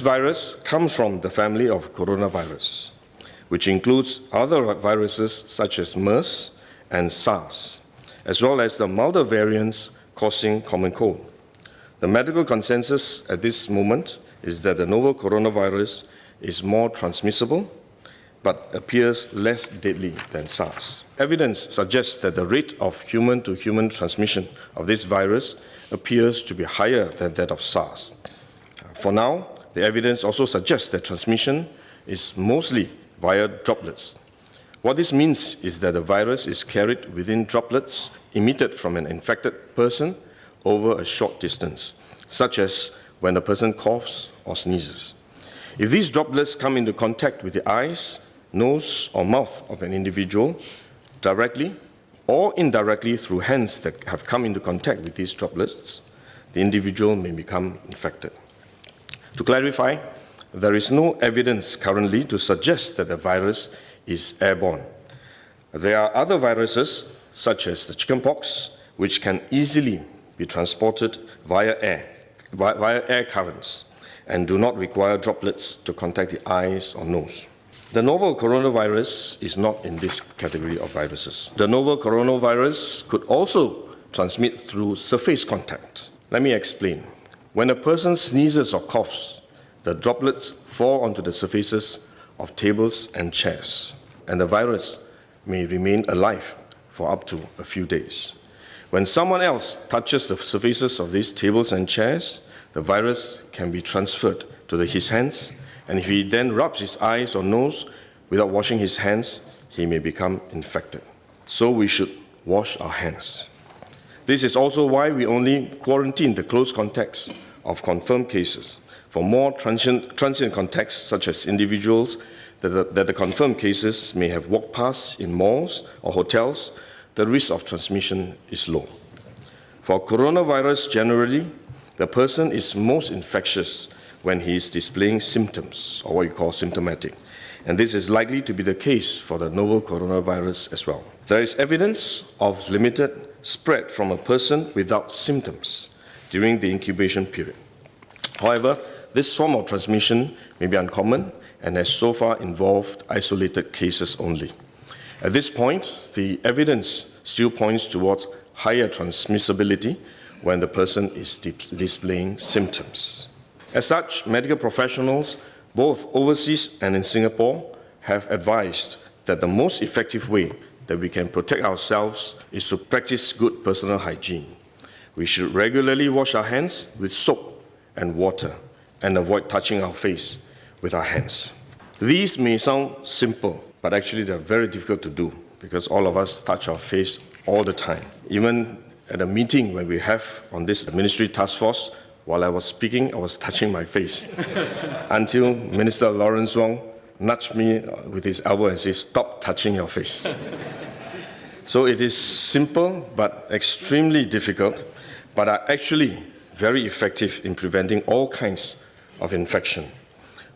This virus comes from the family of coronavirus, which includes other viruses such as MERS and SARS, as well as the milder variants causing common cold. The medical consensus at this moment is that the novel coronavirus is more transmissible but appears less deadly than SARS. Evidence suggests that the rate of human-to-human transmission of this virus appears to be higher than that of SARS. For now, the evidence also suggests that transmission is mostly via droplets. What this means is that the virus is carried within droplets emitted from an infected person over a short distance, such as when a person coughs or sneezes. If these droplets come into contact with the eyes, nose, or mouth of an individual, directly or indirectly through hands that have come into contact with these droplets, the individual may become infected. To clarify, there is no evidence currently to suggest that the virus is airborne. There are other viruses, such as the chickenpox, which can easily be transported via air currents and do not require droplets to contact the eyes or nose. The novel coronavirus is not in this category of viruses. The novel coronavirus could also transmit through surface contact. Let me explain. When a person sneezes or coughs, the droplets fall onto the surfaces of tables and chairs, and the virus may remain alive for up to a few days. When someone else touches the surfaces of these tables and chairs, the virus can be transferred to his hands, and if he then rubs his eyes or nose without washing his hands, he may become infected. So we should wash our hands. This is also why we only quarantine the close contacts of confirmed cases. For more transient contacts, such as individuals that the confirmed cases may have walked past in malls or hotels, the risk of transmission is low. For coronavirus generally, the person is most infectious when he is displaying symptoms, or what you call symptomatic. And this is likely to be the case for the novel coronavirus as well. There is evidence of limited spread from a person without symptoms during the incubation period. However, this form of transmission may be uncommon and has so far involved isolated cases only. At this point, the evidence still points towards higher transmissibility when the person is displaying symptoms. As such, medical professionals, both overseas and in Singapore, have advised that the most effective way that we can protect ourselves is to practice good personal hygiene. We should regularly wash our hands with soap and water and avoid touching our face with our hands. These may sound simple, but actually they're very difficult to do because all of us touch our face all the time. Even at a meeting when we have on this ministry task force, while I was speaking, I was touching my face until Minister Lawrence Wong nudged me with his elbow and said, "Stop touching your face." So it is simple but extremely difficult, but are actually very effective in preventing all kinds of infection.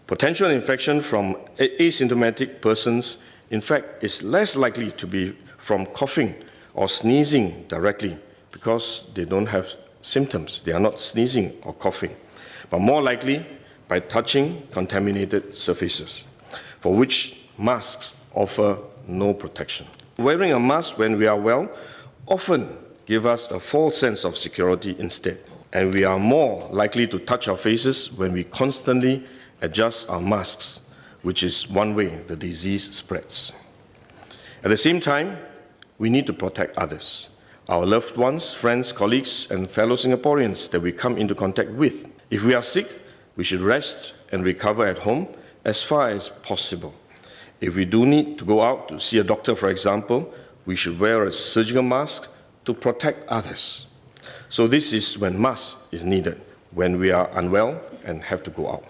Potential infection from asymptomatic persons, in fact, is less likely to be from coughing or sneezing directly because they don't have symptoms. They are not sneezing or coughing, but more likely by touching contaminated surfaces, for which masks offer no protection. Wearing a mask when we are well often gives us a false sense of security instead, and we are more likely to touch our faces when we constantly adjust our masks, which is one way the disease spreads. At the same time, we need to protect others, our loved ones, friends, colleagues, and fellow Singaporeans that we come into contact with. If we are sick, we should rest and recover at home as far as possible. If we do need to go out to see a doctor, for example, we should wear a surgical mask to protect others. So this is when mask is needed, when we are unwell and have to go out.